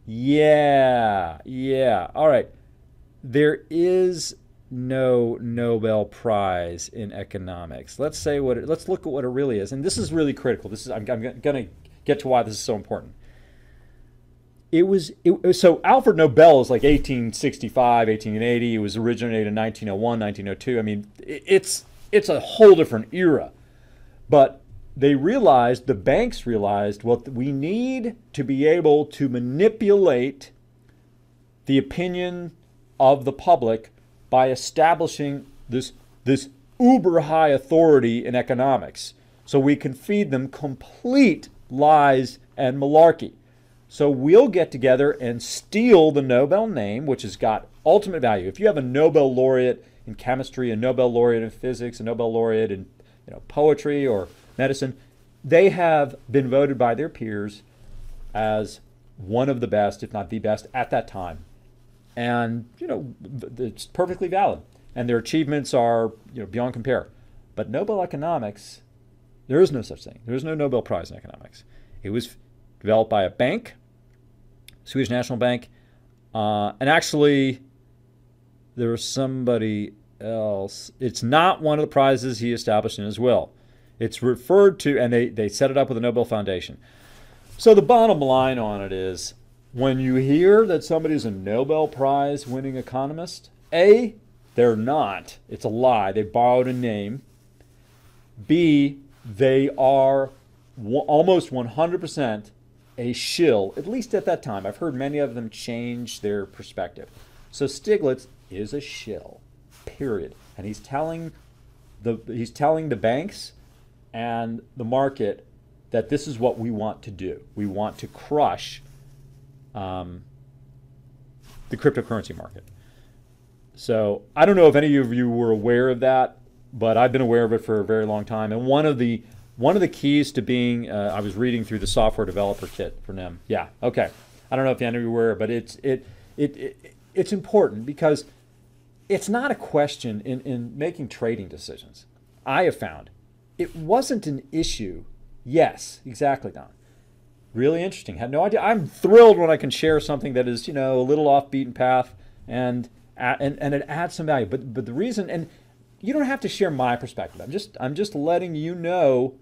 Yeah, yeah. All right. There is no Nobel Prize in economics. Let's look at what it really is. And this is really critical. I'm going to get to why this is so important. So Alfred Nobel is like 1865, 1880. It was originated in 1901, 1902. I mean, it's a whole different era. But the banks realized, well, we need to be able to manipulate the opinion of the public by establishing this uber high authority in economics. So we can feed them complete lies and malarkey. So we'll get together and steal the Nobel name, which has got ultimate value. If you have a Nobel laureate in chemistry, a Nobel laureate in physics, a Nobel laureate in poetry or medicine, they have been voted by their peers as one of the best, if not the best, at that time. And it's perfectly valid, and their achievements are beyond compare. But Nobel economics, there is no such thing. There is no Nobel Prize in economics. It was developed by a bank, Swedish National Bank, and actually there was somebody else. It's not one of the prizes he established in his will. It's referred to, and they set it up with the Nobel Foundation. So the bottom line on it is, when you hear that somebody's a Nobel Prize winning economist, A, they're not. It's a lie. They borrowed a name. B, they are almost 100% a shill, at least at that time. I've heard many of them change their perspective. So Stiglitz is a shill, period. And he's telling the banks and the market that this is what we want to do. We want to crush the cryptocurrency market. So I don't know if any of you were aware of that, but I've been aware of it for a very long time. And one of the keys to being, I was reading through the software developer kit for them. Yeah, okay. I don't know if any of you were, but it's important because it's not a question in making trading decisions. I have found it wasn't an issue. Yes, exactly, Don. Really interesting. Had no idea. I'm thrilled when I can share something that is, a little off beaten path and it adds some value. But the reason, and you don't have to share my perspective. I'm just letting you know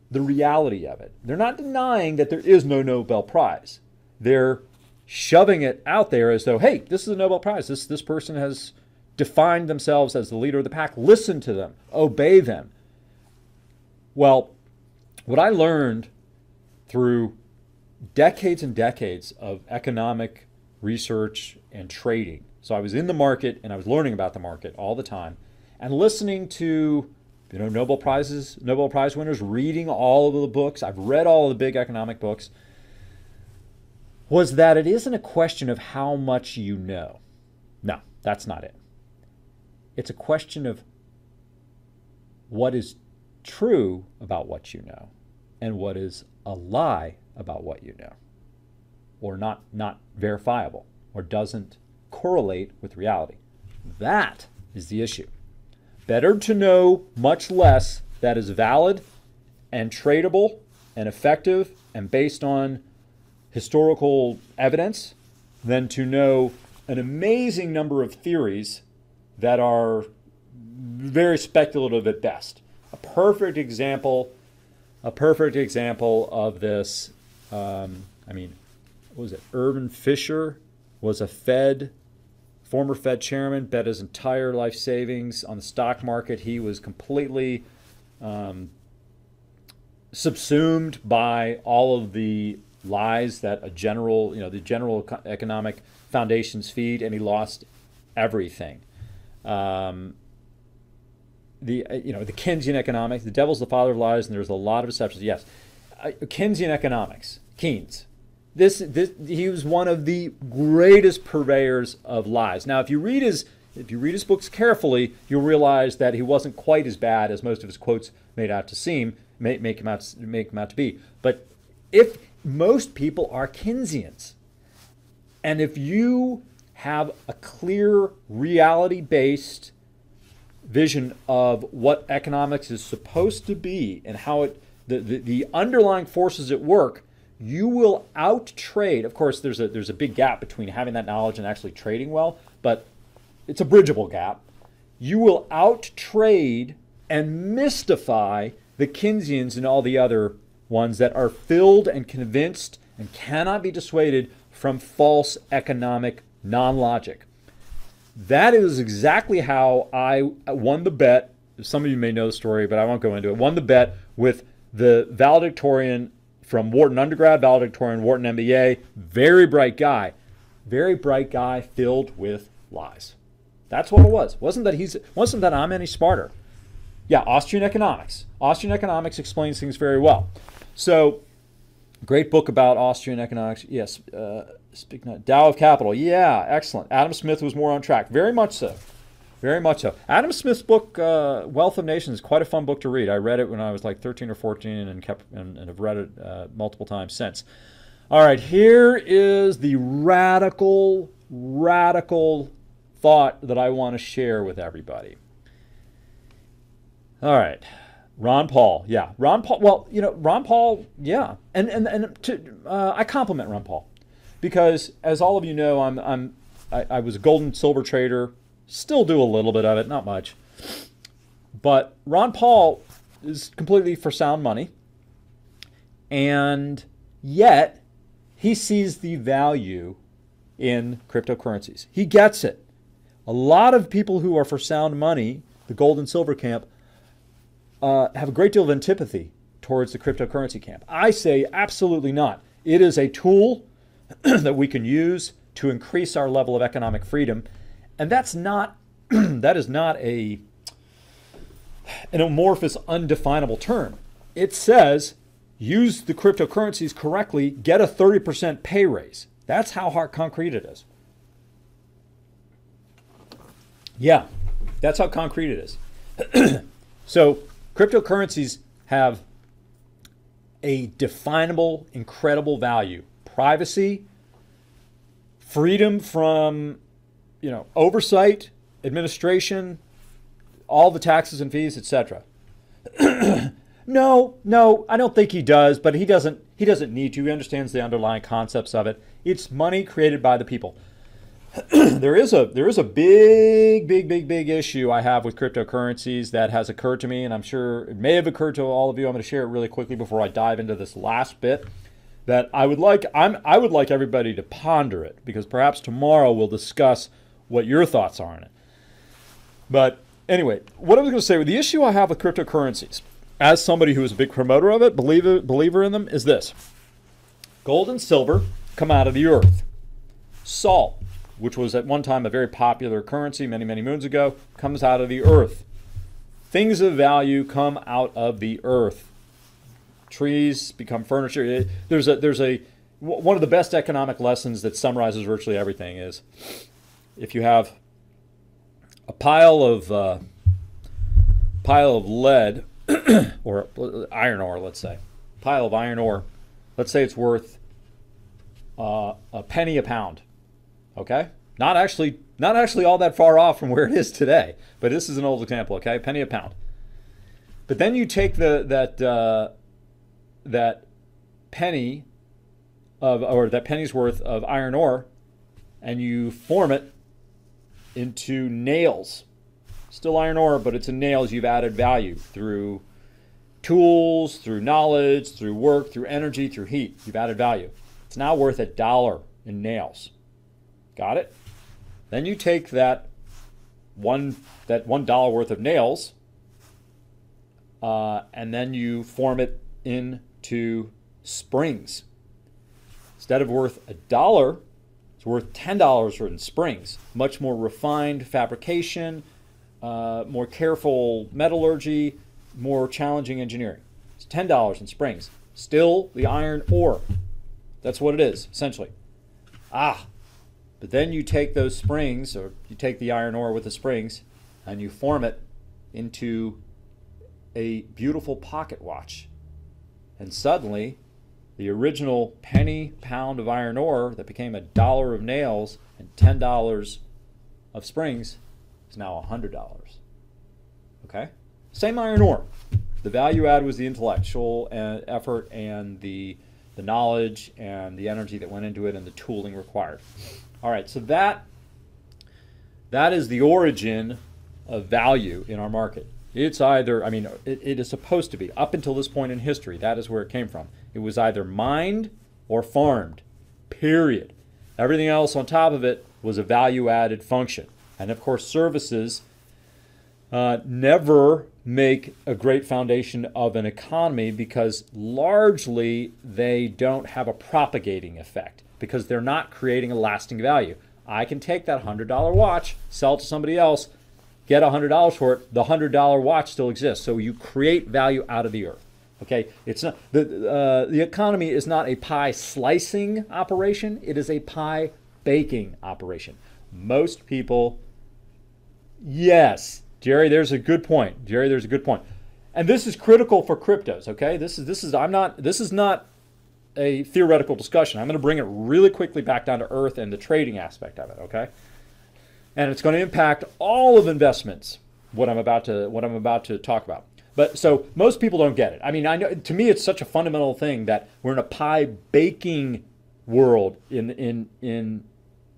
the reality of it. They're not denying that there is no Nobel Prize. They're shoving it out there as though, hey, this is a Nobel Prize. This person has defined themselves as the leader of the pack. Listen to them. Obey them. Well, what I learned through decades and decades of economic research and trading. So I was in the market and I was learning about the market all the time and listening to Nobel Prize winners, reading all of the books. I've read all of the big economic books. Was that it isn't a question of how much you know. No, that's not it. It's a question of what is true about what you know and what is a lie about what you know, or not verifiable, or doesn't correlate with reality. That is the issue. Better to know much less that is valid and tradable and effective and based on historical evidence than to know an amazing number of theories that are very speculative at best. A perfect example of this, what was it? Irvin Fisher was a former Fed chairman, bet his entire life savings on the stock market. He was completely subsumed by all of the lies that the general economic foundations feed, and he lost everything. The Keynesian economics, the devil's the father of lies, and there's a lot of exceptions. Yes, Keynesian economics, Keynes. He was one of the greatest purveyors of lies. Now, if you read his books carefully, you'll realize that he wasn't quite as bad as most of his quotes made out to seem, make him out to be. But if most people are Keynesians, and if you have a clear reality-based vision of what economics is supposed to be and how the underlying forces at work, you will out-trade. Of course, there's a big gap between having that knowledge and actually trading well, but it's a bridgeable gap. You will out-trade and mystify the Keynesians and all the other ones that are filled and convinced and cannot be dissuaded from false economic non-logic. That is exactly how I won the bet. Some of you may know the story, but I won't go into it. Won the bet with the valedictorian from Wharton undergrad, valedictorian, Wharton MBA, very bright guy filled with lies. That's what it was. Wasn't that I'm any smarter. Yeah, Austrian economics. Austrian economics explains things very well. So, great book about Austrian economics. Yes, speaking of Tao of Capital. Yeah, excellent. Adam Smith was more on track. Very much so. Very much so. Adam Smith's book, Wealth of Nations, is quite a fun book to read. I read it when I was like 13 or 14 and have read it multiple times since. All right, here is the radical thought that I want to share with everybody. All right. Ron Paul, yeah. Ron Paul, well, Ron Paul, yeah. I compliment Ron Paul because, as all of you know, I was a gold and silver trader. Still do a little bit of it, not much. But Ron Paul is completely for sound money. And yet, he sees the value in cryptocurrencies. He gets it. A lot of people who are for sound money, the gold and silver camp, have a great deal of antipathy towards the cryptocurrency camp. I say absolutely not. It is a tool that we can use to increase our level of economic freedom. And that is not an amorphous, undefinable term. It says use the cryptocurrencies correctly, get a 30% pay raise. That's how hard concrete it is. Yeah, that's how concrete it is. So cryptocurrencies have a definable, incredible value. Privacy, freedom from oversight, administration, all the taxes and fees, etc. No, I don't think he does, but he doesn't need to. He understands the underlying concepts of it. It's money created by the people. There is a big issue I have with cryptocurrencies that has occurred to me, and I'm sure it may have occurred to all of you. I'm going to share it really quickly before I dive into this last bit. That I would like everybody to ponder it, because perhaps tomorrow we'll discuss what your thoughts are on it. But anyway, what I was going to say, the issue I have with cryptocurrencies, as somebody who is a big promoter of it, believer in them, is this. Gold and silver come out of the earth. Salt, which was at one time a very popular currency many moons ago, comes out of the earth. Things of value come out of the earth. Trees become furniture. There's one of the best economic lessons that summarizes virtually everything is, if you have a pile of lead or iron ore, let's say, pile of iron ore, let's say it's worth a penny a pound. Okay, not actually all that far off from where it is today, but this is an old example. Okay, penny a pound. But then you take that penny that penny's worth of iron ore, and you form it into nails. Still iron ore, but it's in nails. You've added value through tools, through knowledge, through work, through energy, through heat. You've added value. It's now worth $1 in nails. Got it? Then you take that $1 worth of nails, and then you form it into springs. Instead of worth $1, it's worth $10 in springs. Much more refined fabrication, more careful metallurgy, more challenging engineering. It's $10 in springs. Still the iron ore. That's what it is, essentially. But then you take those springs, or you take the iron ore with the springs, and you form it into a beautiful pocket watch. And suddenly, the original penny pound of iron ore that became $1 of nails and $10 of springs is now $100. Okay? Same iron ore. The value add was the intellectual effort and the the knowledge and the energy that went into it and the tooling required. All right, so that is the origin of value in our market. It's either, I mean, it is supposed to be, up until this point in history, that is where it came from. It was either mined or farmed, period. Everything else on top of it was a value-added function. And of course, services never make a great foundation of an economy because largely they don't have a propagating effect because they're not creating a lasting value. I can take that $100 watch, sell it to somebody else, get $100 for it, the $100 watch still exists. So you create value out of the earth. Okay, it's not the economy is not a pie slicing operation, it is a pie baking operation. Most people, yes, Jerry, there's a good point. Jerry, there's a good point. And this is critical for cryptos, okay? This is not a theoretical discussion. I'm going to bring it really quickly back down to earth and the trading aspect of it, okay? And it's going to impact all of investments, what I'm about to talk about. But so most people don't get it. I mean, I know to me it's such a fundamental thing that we're in a pie baking world in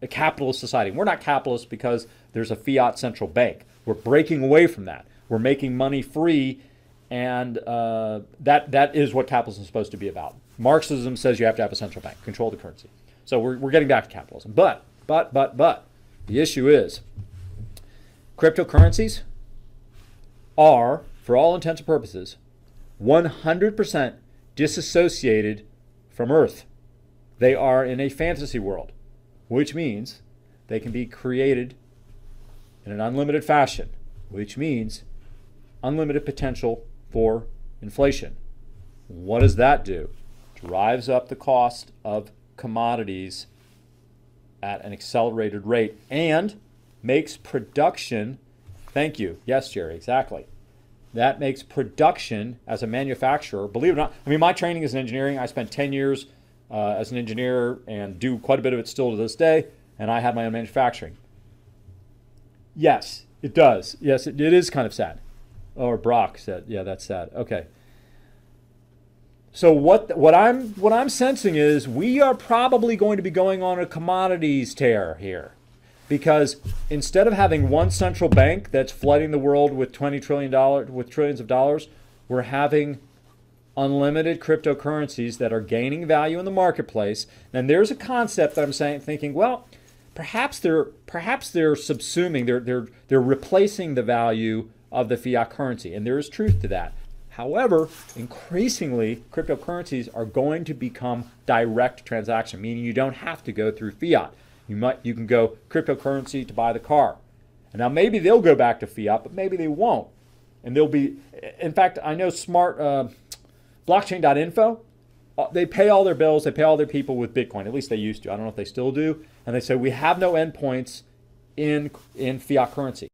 a capitalist society. We're not capitalist because there's a fiat central bank. We're breaking away from that. We're making money free, and that is what capitalism is supposed to be about. Marxism says you have to have a central bank, control the currency. So we're getting back to capitalism. But the issue is cryptocurrencies are, for all intents and purposes, 100% disassociated from Earth. They are in a fantasy world, which means they can be created in an unlimited fashion, which means unlimited potential for inflation. What does that do? Drives up the cost of commodities at an accelerated rate and makes production, thank you, yes, Jerry, exactly. That makes production as a manufacturer, believe it or not, I mean, my training is in engineering. I spent 10 years as an engineer and do quite a bit of it still to this day, and I had my own manufacturing. Yes, it does. Yes, it is kind of sad. Or Brock said, yeah, that's sad. Okay. So what I'm sensing is we are probably going to be going on a commodities tear here. Because instead of having one central bank that's flooding the world with trillions of dollars, we're having unlimited cryptocurrencies that are gaining value in the marketplace. And there's a concept that I'm thinking, well, perhaps they're subsuming, they're replacing the value of the fiat currency, and there is truth to that. However, increasingly, cryptocurrencies are going to become direct transaction, meaning you don't have to go through fiat. You can go cryptocurrency to buy the car. And now maybe they'll go back to fiat, but maybe they won't. And they'll be, in fact, I know smart blockchain.info, they pay all their bills, they pay all their people with Bitcoin. At least they used to. I don't know if they still do. And they say we have no endpoints in fiat currency.